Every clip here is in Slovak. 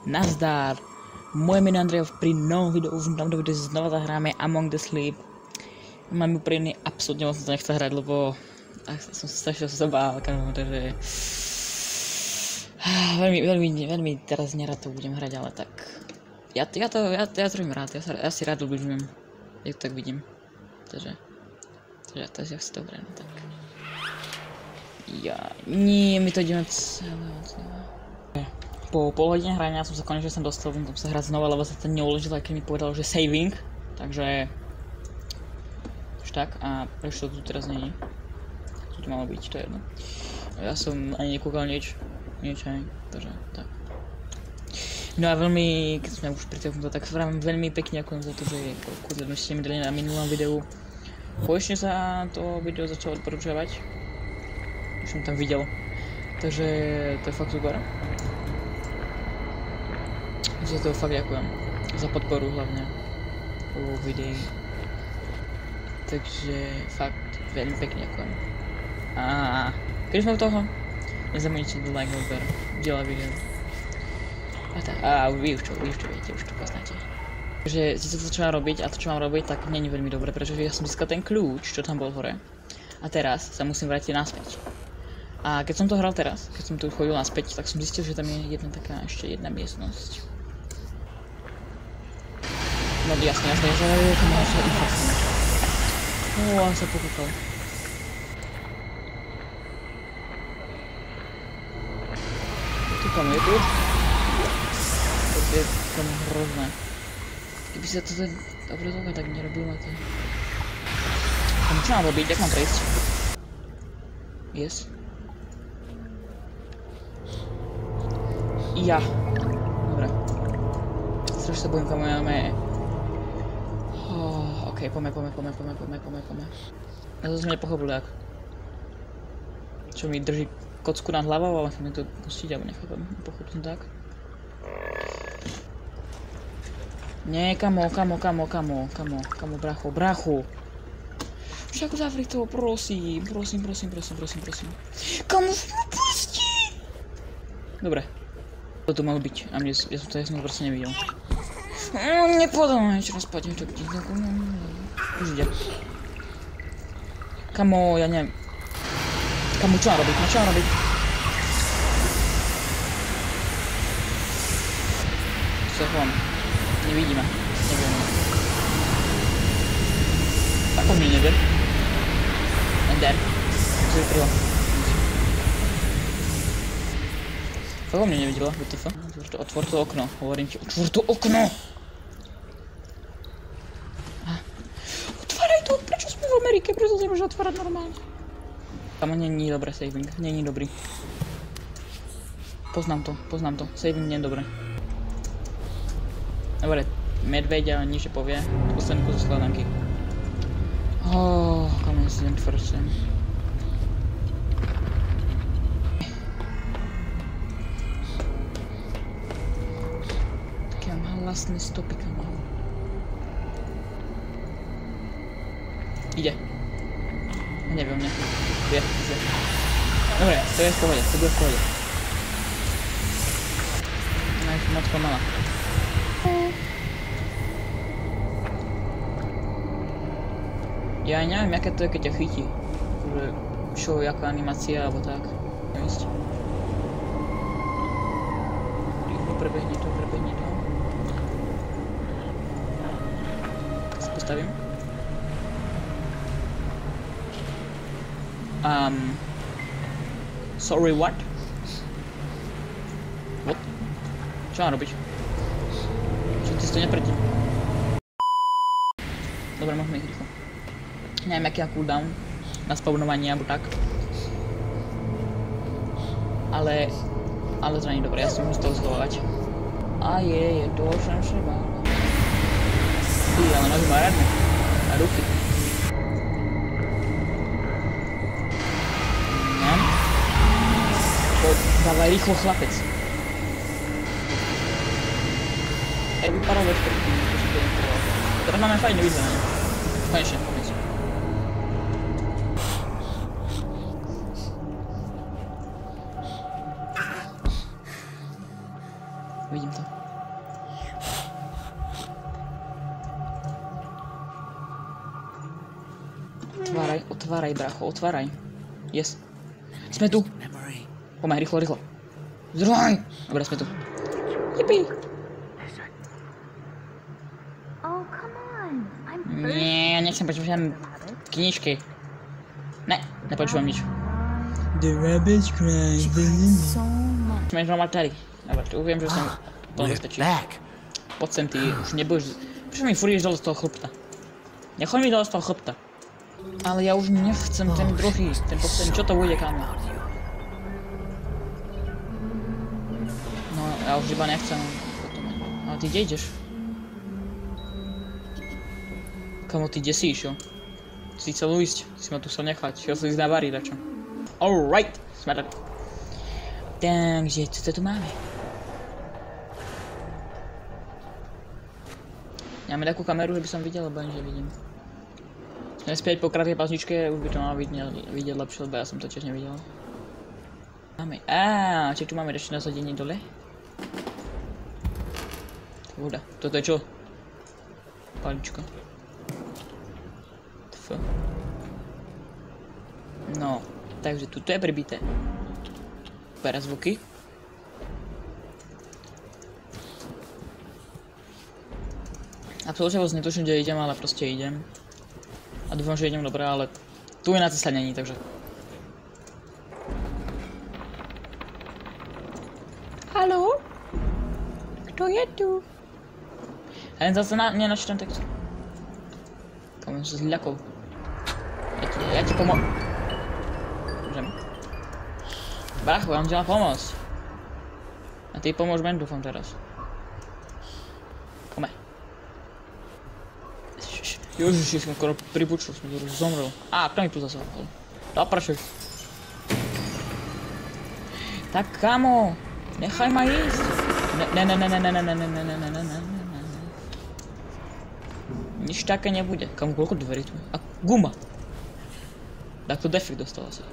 Nazdar! Moje jméno je Andrej, pri novom videu, už tam do videu znova zahráme Among the Sleep. Mám úplne absolútne moc to nechce hrať, lebo som strašne sa bál, takže veľmi teraz nerad to budem hrať, ale tak ja to robím rád, ja si rád ubližujem, jak to tak vidím, takže to je asi dobré, no tak nie, mi to ide celé. Po pol hodine hrania som sa konečne dostal, som sa hrať znova, lebo sa to neuložil, aj keď mi povedal, že saving, takže už tak, a prečo to tu teraz není? Co tu malo byť, to je jedno. Ja som ani nekúkal nič aj, takže tak. No a veľmi, keď sme už pri tomto, tak vám veľmi pekne ďakujem za to, že ste mi dali na minulom videu. Konečne sa to video začalo odporúčavať, už som tam videl, takže to je fakt super. Za to fakt ďakujem, za podporu hlavne vo videí, takže fakt veľmi pekne ďakujem. A keď sme u toho, nezapomeňte do like, odber, diela video. A vy už čo viete, už to poznáte. Takže si to, čo mám robiť, a to, čo mám robiť, tak nie je veľmi dobre, pretože ja som získal ten kľúč, čo tam bol hore. A teraz sa musím vrátiť naspäť. A keď som to hral teraz, keď som tu chodil naspäť, tak som zistil, že tam je ešte jedna miestnosť. No jasne, že tam máš infekciu. On sa pokúkal. Tu tam je tu. To je tam hrozné. Keby sa to ten obrazovka tak nerobil na to. Tam čo mám robiť? Jak mám prejsť? Yes. Ja. Dobre. Strašne sa bojím, kam máme. Okej, poďme. Ja to som nepochopil tak. Čo mi drží kocku nad hlavou, ale chcem mi to pustiť, alebo nechápem. Pochopil som tak. Nie, kamo, brachu. Však zavri to, prosím. Kamo, pusti! Dobre. To tu malo byť, a ja som to proste nevidel. Nepodám, ešte raz padnem, tak už ide. Kamo, ja neviem. Kamo, čo mám robiť? Co ja chovám? Nevidíme, nevieme. Ako mi neder? Neder. Co vykrylo? Koho mne nevidela, WTF? Otvor to okno, hovorím ti, otvor to okno! Otváraj to, prečo sme v Amerike, prečo sa nemôže otvárať normálne? Tam není dobré saving, není dobrý. Poznám to, saving nie je dobré. Dobre, medveď a nič povie, posledný kus skladanky. Kam je si ten tvrsen? Vlastné stopy, kamo. Ide. Neviem, ne. Je. Dobre, to je v pohode, to bude v pohode. Ona je moc pomalá. Ja neviem, aké to je, keď ťa chytí. Akože, čo, jaká animácia, alebo tak. Nevísť. Prebehni to. Postavím. Sorry, what? What? Čo mám robiť? Čo ty si to nepredtým? Dobre, môžeme ísť rýchlo. Neviem, aký je cooldown na spawnovanie, alebo tak. Ale to nie je dobré, ja si musím z toho schovávať. A je to, som sa bál. Ale nohy má radne. A ruky. Dávaj rýchlo, chlapec. Vypadal večer. Teraz máme fajne vyzeranie. Konečne, povedz. Vidím to. Otváraj, bracho, otváraj. Yes. Sme tu. Poďme, rýchlo. Zdrhaj! Dobre, sme tu. Yippee! Nie, ja nechcem počúvať žiadne knižky. Ne, nepočúvam nič. The rabbit cries. Smieš mať tady. Dobre, tu viem, že som to bezpečí. Poď sem, ty už nebudeš... Prečo mi furt ideš dole z toho chrbta? Nechoď mi dole z toho chrbta. Ale ja už nechcem ten druhý, ten posledný, čo to bude, kámo? No, ja už iba nechcem. Ale ty kde ideš? Kámo, ty kde si išiel? Si chcel ujsť, si ma tu chcel nechať, chcel si ísť na bary, dačo. Alright, sme tady. Takže, co to tu máme? Máme takú kameru, že by som videl, alebo ani že vidím. Sme späť po krátkej pasničke, už by to malo vidieť lepšie, lebo ja som to tiež nevidel. Máme, či tu máme ešte nasadenie dole? Voda, toto je čo? Palička. Tf. No, takže tuto je pribité. Pera zvuky. Absolutne vôbec netuším, kde idem, ale proste idem. A dúfam, že idem dobre, ale tu je na cesta není, takže... Haló? Kto je tu? Ja len zase nenačítam text. Komu som sa zľakol. Ja ti pomôžem. Môžem? Bracho, ja vám ti mám pomôcť. A ty pomôž mne, dúfam teraz. Kome. Ježiši, som skoro pripučil, som to zomrel. Kto mi tu zase hodil? Dopršuj. Tak kamo, nechaj ma ísť. Ne. Nič také nebude. Kamo, koľko dverí tu je? A guma. Tak to defekt dostal asi.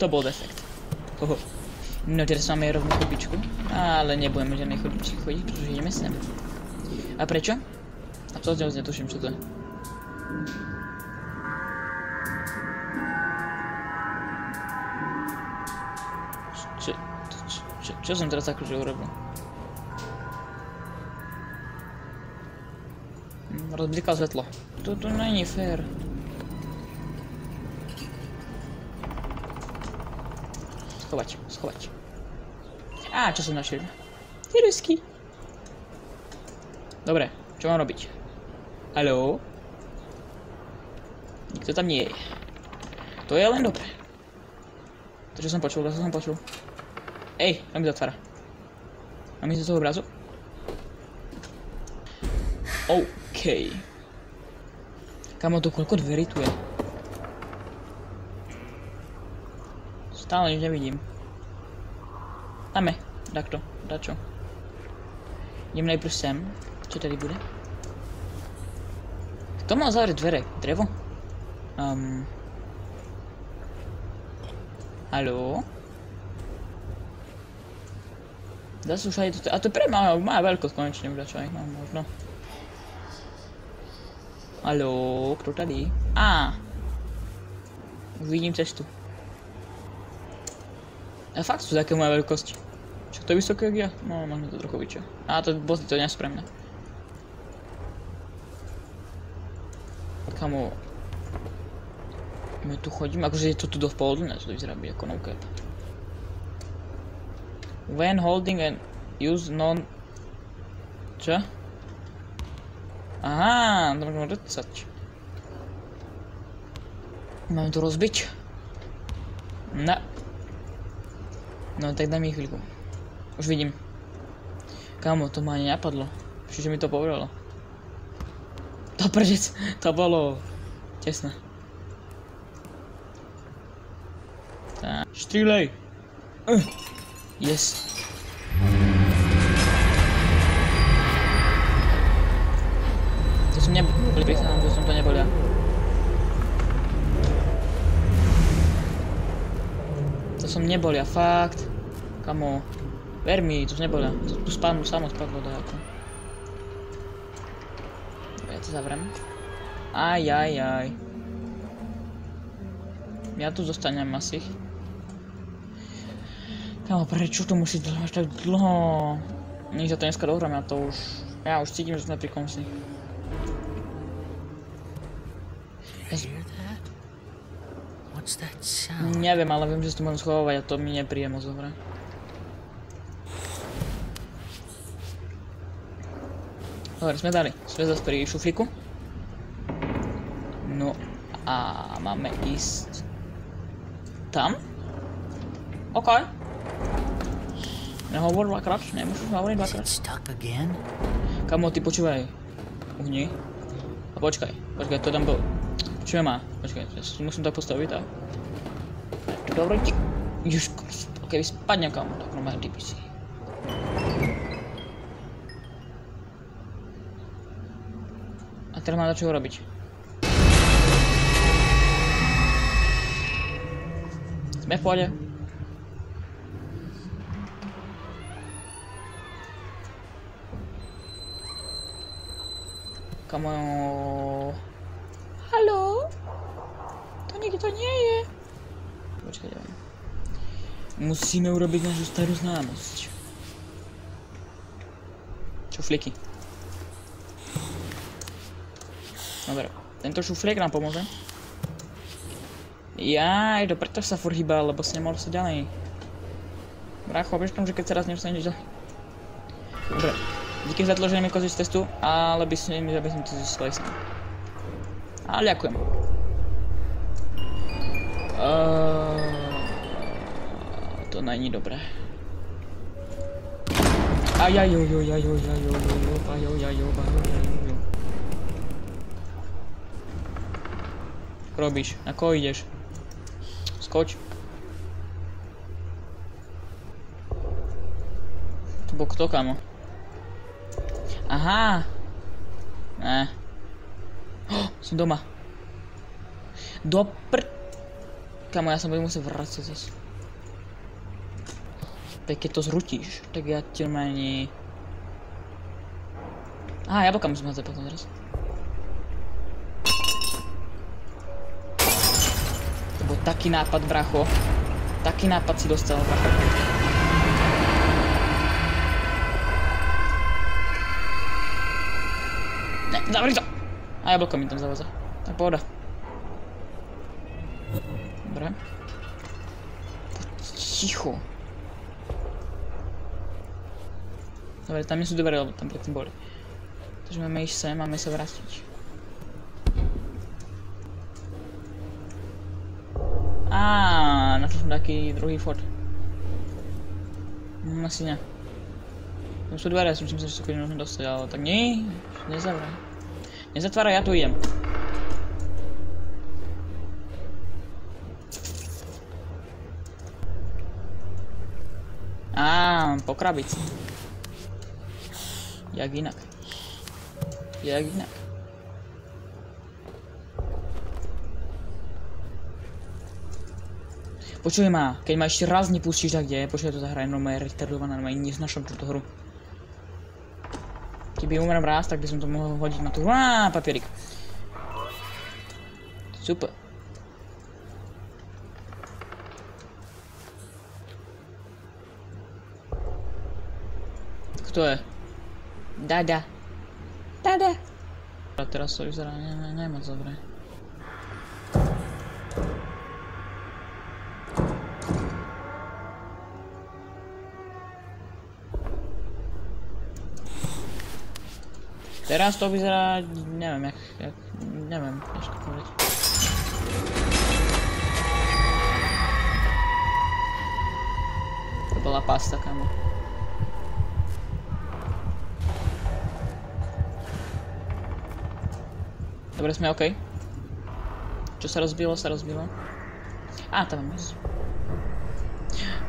To bol defekt. No teraz máme rovnú chodbičku. Ale nebudeme žiadnej chodbičky chodiť, pretože ideme sem. A prečo? Absolutne netuším, čo to je. Čo som teraz akože urobil? Rozblikal svetlo. To není fér. Schovať. Čo som našiel? Tyrusky. Dobre, čo mám robiť? Haló? Nikto tam nie je. To je len dobre. To čo som počul, Ej, tam mi zatvára. Mám ísť do toho obrazu? OK. Kamo, to koľko dverí tu je? Stále nič nevidím. Dáme, takto, dačo. Idem najprv sem. Čo tady bude? Kto mal zavrieť dvere? Drevo? Haló? Zase už aj toto... A to je pre moja veľkosť konečne už dačo aj mám možno. Haló? Kto tady? Už vidím cestu. A fakt sú také moje veľkosti. Čo to je vysoké jak ja? No, možno to trochu vyššie. To boty to nie sú pre mňa. Kamo... My tu chodíme, akože je to tu dosť pohodlné, čo to vyzerá byť ako no cap. When holding and use non... Čo? To môžeme rcať. Máme to rozbiť? No, tak daj mi chvíľku. Už vidím. Kámo, to ma ani napadlo. Čiže mi to povedalo. To prdec, to bolo... tesné. Tak, štrýlej. Yes. To som neboli, prichádzam, že som to nebol ja. To som nebol ja, fakt. Kamo. Ver mi, to nebola. Tu samo spadlo dajako. Ja to zavrem. Aj. Ja tu zostanem asi. Kámo, prečo to musí trvať tak dlho? Nech sa to dneska dohrám, ja už cítim, že sme pri konci. Neviem, ale viem, že si to môžem schovávať a to mi nepríde moc dobre. Dobre, sme zase pri šuflíku. No a máme ísť tam? OK. Nehovor dvakrát, nemôžeš hovoriť dvakrát. Kamo, ty počúvaj. Uhni. A počkaj, to tam bol. Čo má? Počkaj, musím tak postaviť, tak. Dobre, Južko, keby spadne kamo, tak normálne DPC. A teraz mám čo robiť. Sme v pohode. Kamo... Haló? To nikto nie je. Počkaj, ja. Musíme urobiť našu starú známosť. Šuflíky. Dobre, tento šuflík nám pomôže. Jaj, to preto sa furt hýbal, lebo si nemohol sa ďalej. Brácho, vieš tomu, že keď sa raz nedostaneš ďalej. Dobre, díky za to, že nemám koziť z testu, ale by som to získal sám. Ale ďakujem. To není dobré. Robíš, ako ideš? Skoč. To bol kto, kamo? Aha. Ne. Som doma. Kamo, ja sa budem musieť vrátiť zase. Tak keď to zrutíš, tak ja ti normálne... Aha, jablka musím hádzať potom teraz. To bol taký nápad, bracho. Taký nápad si dostal, bracho. Ne, zavri to! A jablka mi tam zavádza. Tak pohoda. Dobre. Ticho. Dobre, tam nie sú dobré, lebo tam predtým boli. Takže máme ísť sem, máme sa vrátiť. Našli som taký druhý vchod. Asi ne. Tam sú dvere, ja som si myslel, že sa keď môžem dostať, ale tak nie, nezavraj. Nezatváraj, ja tu idem. Po krabici. Jak inak. Počuj ma, keď ma ešte raz nepustíš tak kde, počuj, to tá hra je normálne retardovaná, normálne neznášam túto hru. Keby umrem raz, tak by som to mohol hodiť na tú... Papierik. Super. Kto je? Dada. A teraz to vyzerá nemoc dobre. Teraz to vyzerá, neviem neviem, ťažko povedať. To bola pasta, kamo. Dobre, sme OK. Čo sa rozbilo, sa rozbilo. Tam máme ísť.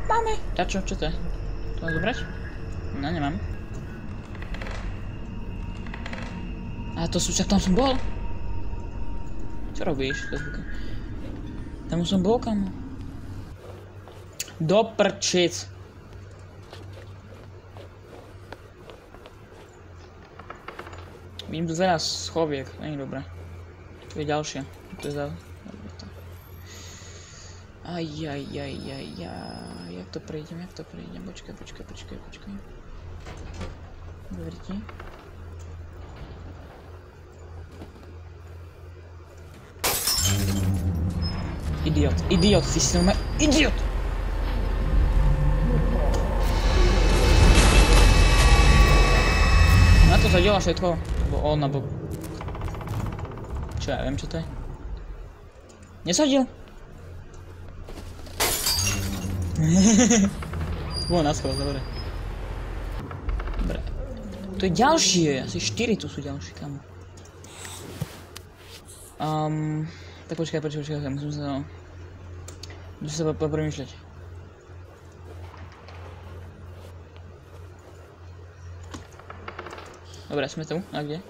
Máme! Čo to je? To mám zobrať? No, nemám. To sú, však tam som bol. Čo robíš? Tam som bol, kamo. Do prčic. Vidím tu veľa schoviek, není dobré. Tu je ďalšie. Tu je za... Jak to prejdem, počkaj. Dverti. Idiot, ty si normálne idiot! Na to sa delá všetko, alebo on, alebo... Čo ja viem, čo to je? Nesadil? Bolo na schod, dobre. Dobre. Tu je ďalšie, asi 4 tu sú ďalšie, kamo. Tak počkaj, musím sa premýšľať. Dobre, sme tu, a kde?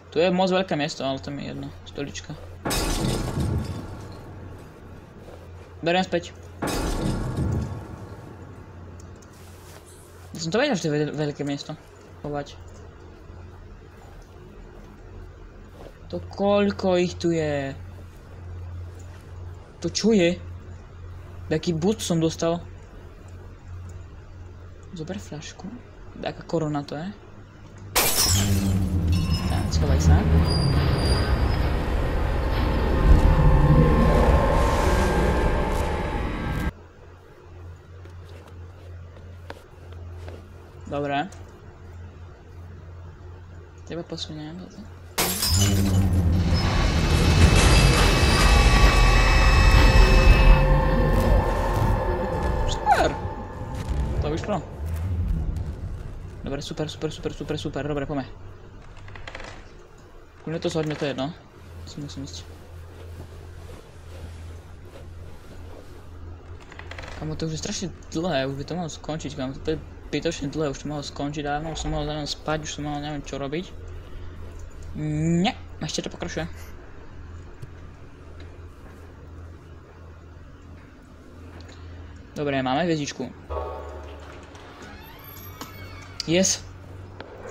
Tu je moc veľké miesto, ale tam je jedna stolička. Beriem späť. Ja som to vedel, že to je veľké miesto. Chovať. To koľko ich tu je? To čo je? Taký bud som dostal. Zober fľašku. Taká korona to je. Tak, schovaj sa. Dobre. Teba posuniem. Super! To vyšlo. Dobre, super. Dobre, poďme. Kľudne to zhodne, to je jedno. Si musím ísť. Kamo, to už je strašne dlhé, už by to malo skončiť, kamo, to je bytočne dlhé, už to malo skončiť dávno, už som mohol dávno spať, už som mohol neviem čo robiť. Nie, ešte to pokračuje. Dobre, máme hviezdičku. Yes.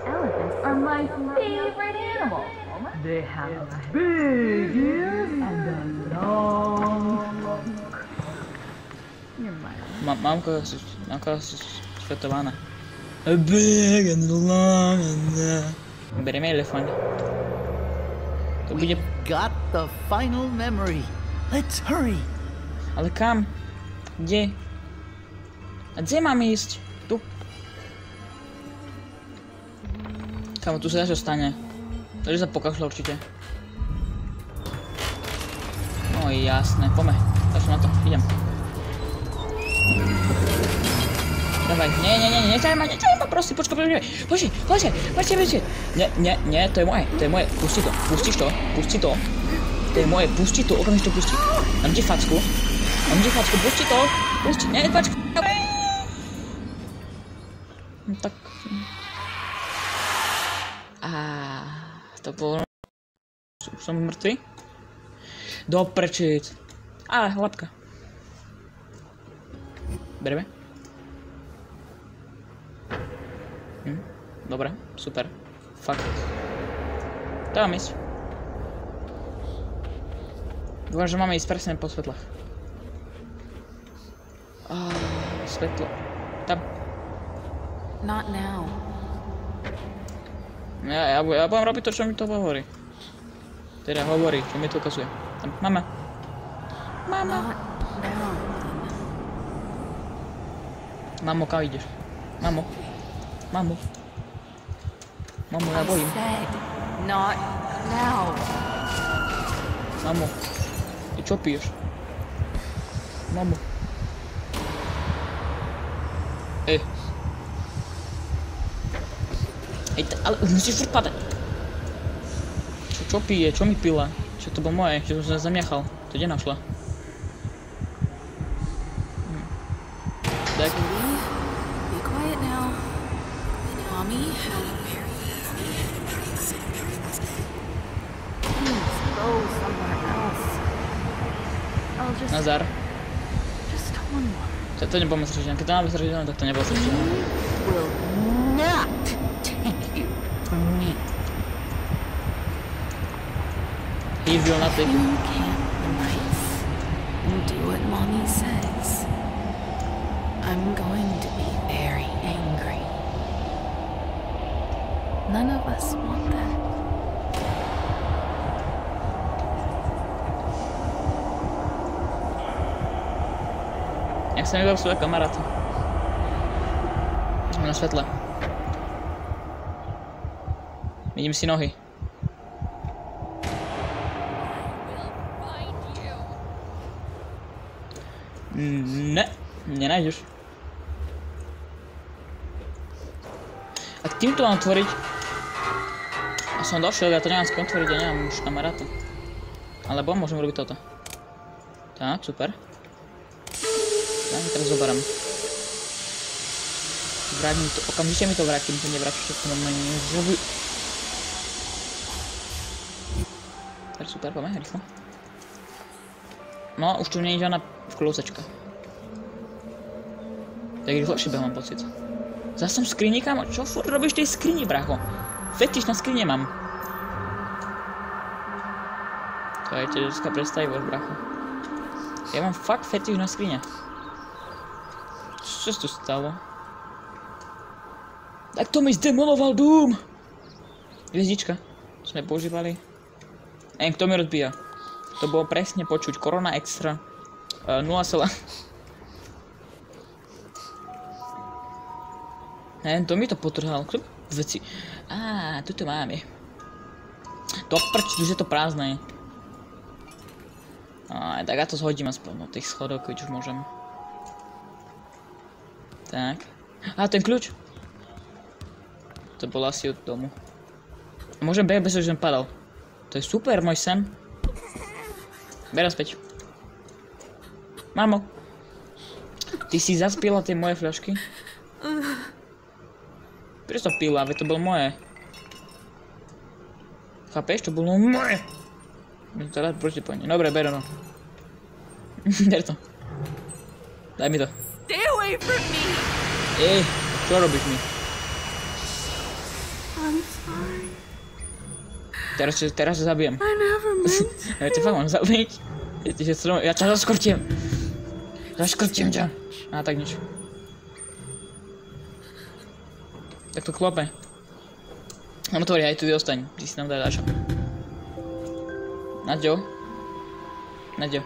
Elephants are my favorite animal. They have big ears and a long trunk. You're my Mamka svetovaná. A big and long and... Berieme elefant. To bude... Got the final memory. Let's hurry. Ale kam? Kde? A kde mám ísť? Tu. Kamo, tu sa dačo stane. Takže sa pokašľa určite. No jasné, poďme. Dačo na to, idem. Dávaj, nechaj ma, prosím, počkaj. Nie, to je moje, pusti to, pusti to. To je moje, pusti to, okamžite to pusti. Dám ti facku, pusti to, nie, počkaj. No tak... To bolo... Už som mŕtvy? Doprčiť. Ale, labka. Bereme? Dobre, super. Fakt. Tam ísť. Dúfam, že máme ísť presne po svetlách. Svetlo. Tam. Not now. Ja budem robiť to, čo mi to hovorí. Teda hovorí, čo mi to ukazuje. Tam, mama. Mama. Mamo, kam ideš? Mamo, ja bojím. Not now. Mamo, ty čo piješ? Mamo. Ale musíš furt padať. Čo pije? Čo mi pila? Čo to bolo moje? Čo som sa zamiachal? To kde našla? Tak. Be quiet now. Mommy had a very Please go somewhere else. I'll Nazar. just one more. To nebolo sražiteľné. Keď to máme sražiteľné, tak to nebolo sražiteľné. Will not take you from me. He's real nothing. You can't be nice and do what mommy says. I'm going to be very angry. None of us want that. Jak sa mi svoje kamaráty. Na svetle. Vidím si nohy. Ne, nenájdeš. A týmto mám tvoriť. A som došiel, ja to nemám s kým tvoriť, ja nemám už kamaráta. Alebo môžem robiť toto. Tak, super. Ja mi teraz zoberám. Vrátim to, okamžite mi to vrátim, to nevrátim všetko normálne nezrobu. Tak super, poďme, rýchlo. No, už tu nie je žiadna kľúsačka. Tak rýchlejšie mám pocit. Zas som v skrini, kámo, čo furt robíš v tej skrini, bracho? Fetiš na skrine mám. To je tiežská predstavivosť, bracho. Ja mám fakt fetiš na skrine. Čo sa tu stalo? Tak to mi zdemoloval Doom! Hviezdička. Čo sme používali. Neviem, kto mi rozbíja. To bolo presne počuť. Corona Extra. 0, neviem, to mi to potrhal. Kto veci? Á, tuto máme. To prč, už je to prázdne. Á, tak ja to zhodím aspoň od tých schodov, keď už môžem. Tak. Á, ten kľúč. To bol asi od domu. A môžem behať bez toho, že som padal. To je super, môj sen. Bera späť. Mamo. Ty si zaspila tie moje fľašky? Prečo to pila? Veď to bolo moje. Chápeš? To bolo moje. Môžem to dať proti po nej. Dobre, ber no. Ber to. Daj mi to. Stay away from me! Ej, čo robíš mi? I'm sorry. Teraz sa zabijem. I never meant Ja ťa fakt mám zabiť. Ja ťa zaskrtím. Zaškrtím ťa. Á, tak nič. Tak to klope. No tvori, aj tu ostaň. Ty si nám daj Dáša. Naďo. Naďo.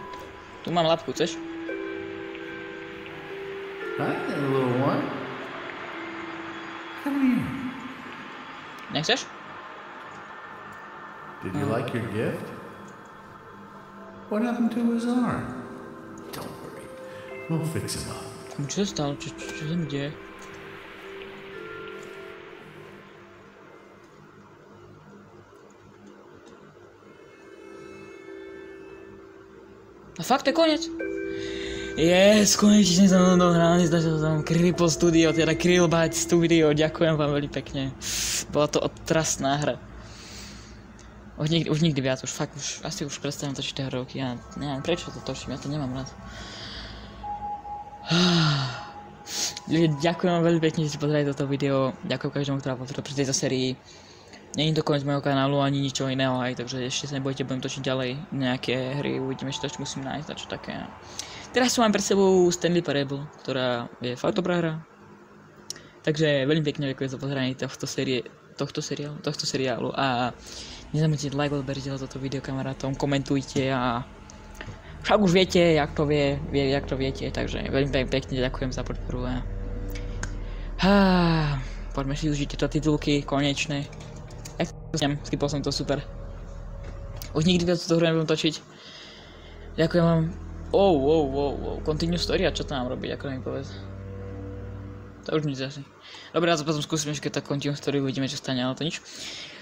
Tu mám labku, chceš? Hi there, little one. Come here. Nechceš? Did you like your gift? What happened to his arm? Don't worry. We'll fix him up. Čo sa stalo? Čo sa mi deje? A fakt, to je koniec. Yes, konečne som dohral, neznačil som Cripple Studio, teda Krillbyte Studio, ďakujem vám veľmi pekne. Bola to otrasná hra. Už nikdy viac, už fakt, asi už prestavím točiť tie hrovky, ja neviem prečo to točím, ja to nemám rád. Ďakujem vám veľmi pekne, že ste pozerali toto video, ďakujem každému, ktorá pozrel pri tejto sérii. Není to koniec mojho kanálu ani ničoho iného, aj, takže ešte sa nebojte, budem točiť ďalej nejaké hry, uvidíme, čo musím nájsť a čo také. Teraz mám pred sebou Stanley Parable, ktorá je fakt dobrá hra. Takže veľmi pekne ďakujem za pozeranie tohto seriálu a nezabudnite like, odberte toto video kamarátom, komentujte a však už viete, jak to viete, takže veľmi pekne ďakujem za podporu a poďme si užiť tieto titulky, konečné. Skipol som to, super. Už nikdy viac túto hru nebudem točiť. Ďakujem vám. Continue story, a čo tam mám robiť, ako mi povedz. To už nič asi. Dobre, ja to potom skúsim ešte tak continue story, uvidíme čo stane, ale to nič.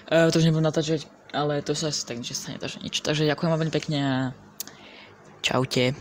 To už nebudem natáčať, ale to sa asi tak nič stane, takže nič. Takže ďakujem vám veľmi pekne a čaute.